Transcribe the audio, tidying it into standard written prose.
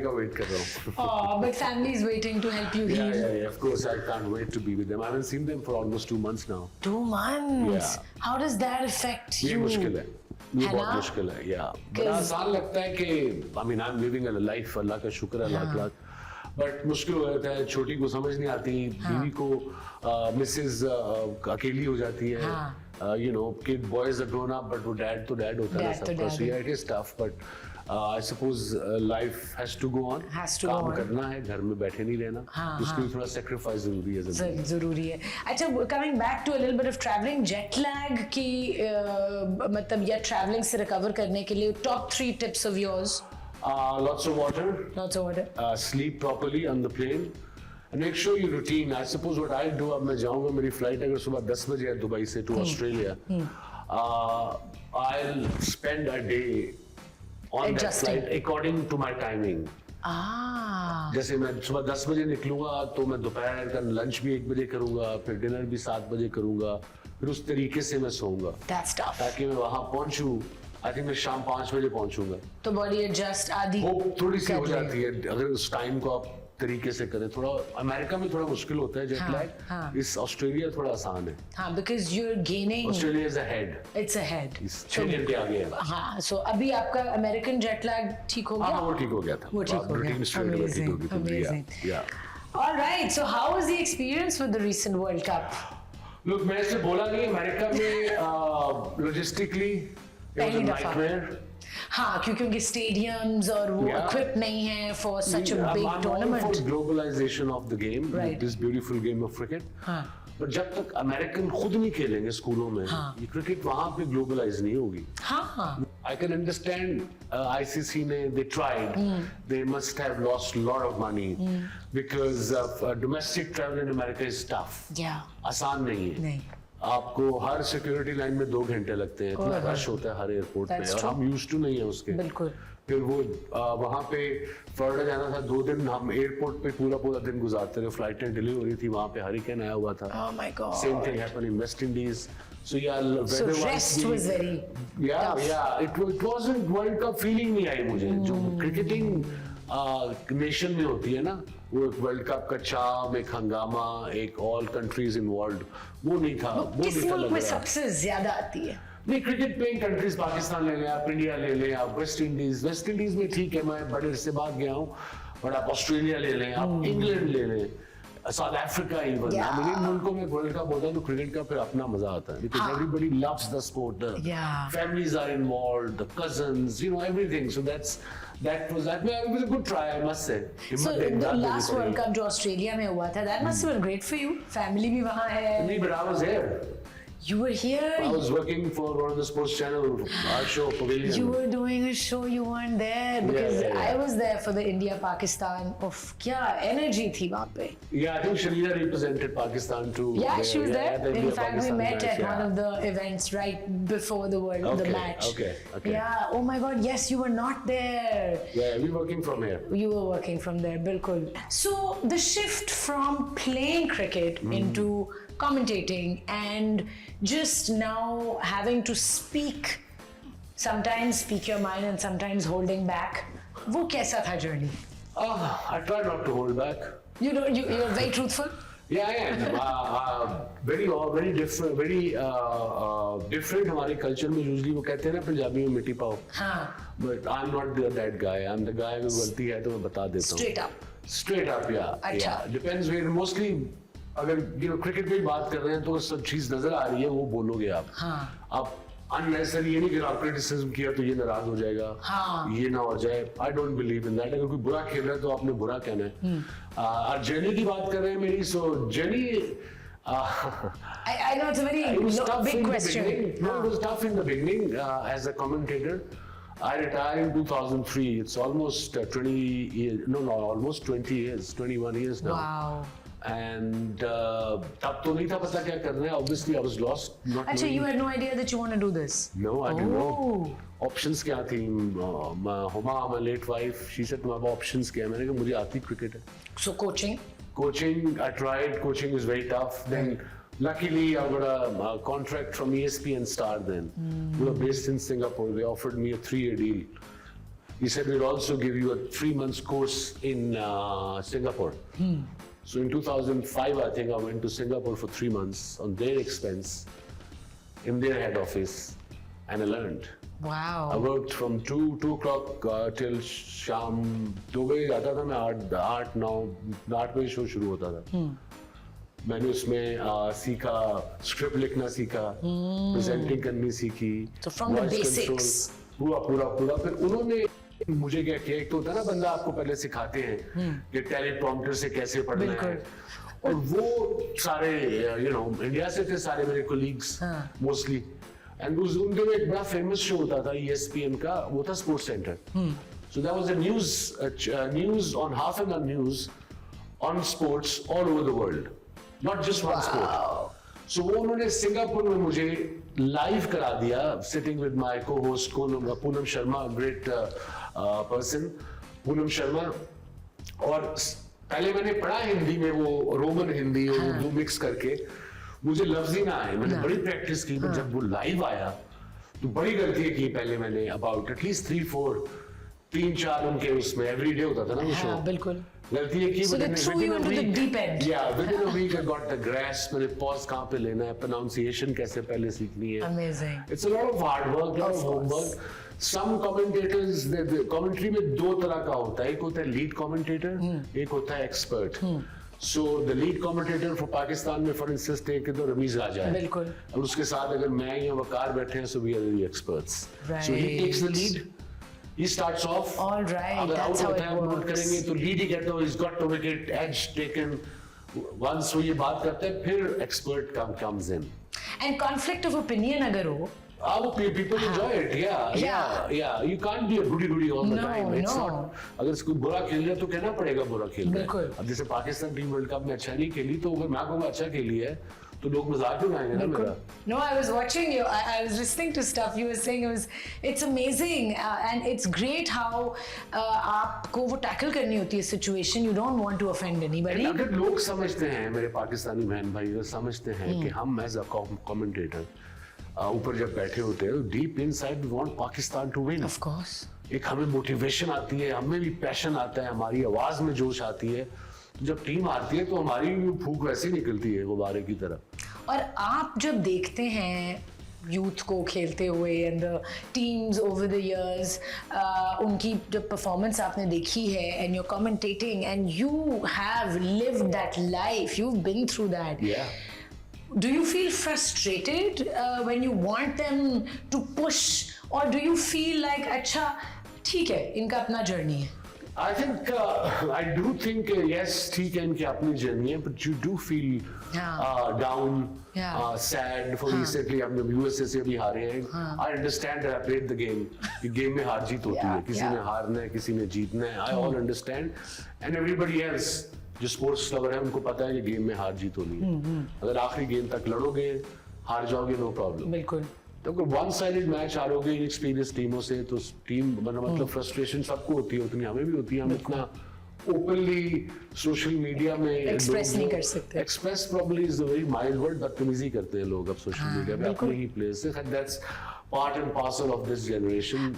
का वेट कर रहा हूँ. Oh, but family is waiting to help you heal. Yeah. Of course, I can't wait to be with them. I haven't seen them for almost 2 months now. 2 months. Yeah. How does that affect ये you? मुश्किल है. ये है बहुत ना? मुश्किल है. Yeah. बड़ा आसान लगता है कि I mean I'm living a life, अल्लाह का शुक्र है लाख. बट मुश्किल हो जाता है. छोटी को समझ नहीं आती, बीवी को मिसेज अकेली हो जाती है. You know, kid boys are grown up, but वो dad तो dad होता है सबका. So yeah, it is tough, but I suppose life has to go on. काम करना है, घर में बैठे नहीं रहना. उसके लिए थोड़ा sacrifice जरूरी है. जरूरी है. अच्छा, coming back to a little bit of traveling, jet lag की मतलब या traveling से recover करने के लिए top 3 tips of yours. Lots of water. Lots of water. Sleep properly on the plane. And make sure you routine. I suppose what I'll do, अब मैं जाऊँगा, मेरी flight अगर सुबह 10 बजे है दुबई से to Australia, I'll spend a day on that flight according to my timing. जैसे मैं सुबह 10 बजे निकलूंगा तो मैं दोपहर का लंच भी 1 बजे करूंगा, फिर डिनर भी 7 बजे करूंगा, फिर उस तरीके से मैं सोऊंगा ताकि मैं वहां पहुंचूं. आई थिंक मैं शाम 5 बजे पहुंचूंगा. तो बॉडी एडजस्ट आदि वो थोड़ी सी हो जाती है अगर उस टाइम को आप तरीके से करें. थोड़ा अमेरिका में थोड़ा मुश्किल होता है जेट लैग. इस ऑस्ट्रेलिया थोड़ा आसान है. हाँ, because you are gaining. Australia is ahead. It's ahead. 6 घंटे आगे है. हाँ, सो अभी आपका अमेरिकन जेट लैग ठीक हो गया. वो ठीक हो गया था. वो ठीक हो गया. Amazing. All right. So how was the experience with the recent World Cup? Look, मैंने से बोला नहीं, अमेरिका में logistically it was a nightmare. हाँ, क्योंकि उनके स्टेडियम्स और वो equipped नहीं है for such a big tournament. I'm all for globalization of the game, this beautiful game of cricket. हाँ. पर जब तक अमेरिकन खुद नहीं खेलेंगे स्कूलों में, ये क्रिकेट वहाँ पे ग्लोबलाइज नहीं होगी. हाँ. I can understand ICC ने they tried. They must have lost a lot of money because of domestic travel in America is tough. Yeah. आसान नहीं है. नहीं. आपको हर सिक्योरिटी लाइन में 2 घंटे लगते हैं. इतना रश होता है हर एयरपोर्ट पे और हम यूज्ड टू नहीं है उसके. बिल्कुल. फिर वो वहाँ पे फ्लोरिडा जाना था 2 दिन, हम एयरपोर्ट पे पूरा दिन गुजारते रहे. फ्लाइटें डिले हो रही थी, वहाँ पे हरिकेन आया हुआ था. Oh my God. Same thing happened in West Indies. So so rest was very tough. It wasn't World Cup feeling नहीं आई मुझे जो क्रिकेटिंग नेशन में होती है ना. वो एक वर्ल्ड कप का चार्म, एक हंगामा, एक ऑल कंट्रीज इन्वॉल्व्ड, वो नहीं था. वो किस मुल्क में सबसे ज्यादा आती है? नहीं, क्रिकेट प्लेइंग कंट्रीज पाकिस्तान ले लें आप, इंडिया ले लें आप, वेस्ट इंडीज में ठीक है, मैं बड़े से बाद गया हूँ, बट आप ऑस्ट्रेलिया ले लें आप, इंग्लैंड ले लें, साउथ अफ्रीका इवन. इन मुल्कों में वर्ल्ड कप होता है तो क्रिकेट का फिर अपना मजा आता है because everybody loves the sport. The families are involved, the cousins, you know, everything. So that was a good try, I must say. So the last World Cup जो ऑस्ट्रेलिया में हुआ था, that must have been great for you. Family भी वहाँ है. नहीं, but I was here. You were here. I was working for one of the sports channel, our show Pavilion. You were doing a show. You weren't there because I was there for the India Pakistan. Of क्या energy थी वहाँ पे. Yeah, I think Sharina represented Pakistan too. Yeah, she was there. In fact, we met at one of the events right before the match. Okay. Yeah. Oh my God. Yes, you were not there. Yeah, we were working from here. You were working from there, बिल्कुल. So the shift from playing cricket into commentating and just now having to sometimes speak your mind and sometimes holding back, वो कैसा था journey? I try not to hold back. You're very truthful. Yeah, I am. Very different. Different हमारे culture में usually वो कहते हैं ना पंजाबी में मिट्टी पाओ. हाँ. But I'm not that guy. I'm the guy अगर गलती है तो मैं बता देता हूँ. Straight up, yeah. अच्छा. Yeah. Depends where mostly. अगर क्रिकेट की बात कर रहे हैं तो सब चीज नजर आ रही है वो बोलोगे आप. हाँ. आप अननेसेसरी ये नहीं कि आप क्रिटिसिज्म किया तो ये नाराज हो जाएगा. हाँ. ये ना हो जाए. I don't believe in that. अगर कोई बुरा खेल रहा है तो आपने बुरा कहना है. और जर्नी की बात कर रहे हैं मेरी. सो journey I know it's a very big question. No, it was tough in the beginning as a commentator. I retired in 2003. It's almost 20 years. No, almost 20 years. 21 years now. Wow. And तब तो नहीं था पता क्या करना है. Obviously, I was lost. Actually, you had no idea that you want to do this. No, I didn't know. Options क्या थी? Huma, my late wife, she said तुम्हारे पास options क्या है? मैंने कहा मुझे आती cricket है. So coaching, I tried. Coaching was very tough. Then luckily, I got a contract from ESPN Star. Then we were based in Singapore. They offered me a 3-year deal. he said we'll also give you a 3 months course in Singapore. So in 2005, I think I went to Singapore for 3 months on their expense in their head office, and I learned. Wow. I worked from 2 o'clock till शाम 2 बजे जाता था मैं, 8 बजे show शुरू होता था. मैंने उसमें सीखा, स्क्रिप्ट लिखना सीखा, प्रेजेंटिंग करनी सीखी, So from the voice basics. control, पूरा. फिर उन्होंने मुझे क्या किया, एक तो होता है ना बंदा आपको पहले सिखाते हैं कि टेलीप्रॉम्प्टर से कैसे पढ़ना है, और वो सारे इंडिया से थे सारे मेरे कोलीग्स मोस्टली. एंड उन दिनों एक बड़ा फेमस शो होता था ESPN का, वो था sports center. So that was a news on half an hour news on sports all over the world, not just one sport. So वो उन्होंने सिंगापुर में मुझे लाइव करा दिया, sitting with my co host Poonam Sharma, great person Poonam Sharma. और पहले मैंने पढ़ा हिंदी में, वो रोमन हिंदी और उर्दू मिक्स करके, मुझे लफ्ज ही ना आए. मैंने बड़ी प्रैक्टिस की, पर जब वो लाइव आया तो बड़ी गलतियां की. पहले मैंने अबाउट एटलीस्ट 3-4 उनके उसमें एवरीडे होता था ना वो शो. बिल्कुल. गलतियां की. So they threw you into the deep end. Yeah, within a week I got the grasp. मैंने pause कहाँ पे लेना है, pronunciation कैसे पहले सीखनी है. Amazing. It's a lot of hard work, lot of homework. Some commentators, the commentary में 2 तरह का होता है. एक होता है lead commentator, एक होता है expert. So the lead commentator for Pakistan में for instance take तो रमीज राजा है. बिल्कुल. और उसके साथ अगर मैं या वकार बैठे हैं, so we are the experts. So he takes the lead. He starts off. All right, अगर that's out how होता it है, नोट works. करेंगे तो लीड ही कहते हो, he's got to wicket, edge taken. Once वो ये बात करते हैं, फिर expert comes in. And conflict of opinion अगर हो, People enjoy it, yeah. You can't be a goody all the No, time. It's no. not. अगर इसको बुरा खेल रहा है तो कहना पड़ेगा बुरा खेल रहा बिल्कुल. है. अब जैसे पाकिस्तान टीम वर्ल्ड कप में अच्छा नहीं खेली, तो अगर मैं कहूँगा अच्छा खेली है, तो लोग मजाक क्यों उड़ाएंगे ना मेरा. No, I was watching you. I was listening to stuff you were saying. It's amazing and it's great how आपको वो tackle करनी होती है situation. You don't want to offend anybody. अगर लोग समझते हैं, मेरे पाकिस्तानी बहन भाई अगर समझते हैं कि हम एज अ कमेंटेटर ऊपर जब बैठे होते हैं, deep inside we want Pakistan to win. Of course. एक हमें मोटिवेशन आती है, हमें भी पैशन आता है, हमारी आवाज में जोश आती है. जब टीम आती है तो हमारी भी फूंक वैसे ही निकलती है गुब्बारे की तरह. और आप जब देखते हैं यूथ को खेलते हुए and the teams over the years, उनकी जब परफॉर्मेंस आपने देखी है and you are commentating and you have lived that life, you have been through that. Do you feel frustrated when you want them to push, or do you feel like अच्छा ठीक है इनका अपना journey है? I think I do think yes, ठीक है इनकी अपनी जर्नी है, but you do feel down, sad. For recently हमने USA से भी हारे हैं. I understand that I played the game. कि गेम में हार जीत होती है, किसी ने हारना है, किसी ने जीतना है. I all understand, and everybody else जो स्पोर्ट्स लवर है उनको पता है कि गेम में हार जीत होनी है. अगर आखिरी गेम तक लड़ोगे, हार जाओगे, नो प्रॉब्लम. बिल्कुल. तो अगर वन साइडेड मैच हारोगे इनएक्सपीरियंस टीमों से, तो टीम मतलब फ्रस्ट्रेशन सबको होती है, उतनी हमें भी होती है. हम इतना ओपनली सोशल मीडिया में एक्सप्रेस नहीं कर सकते. Express probably is a very mild word. बदतमीजी करते हैं लोग अब सोशल मीडिया पे अपने ही प्लेस से. That's part and parcel of this generation.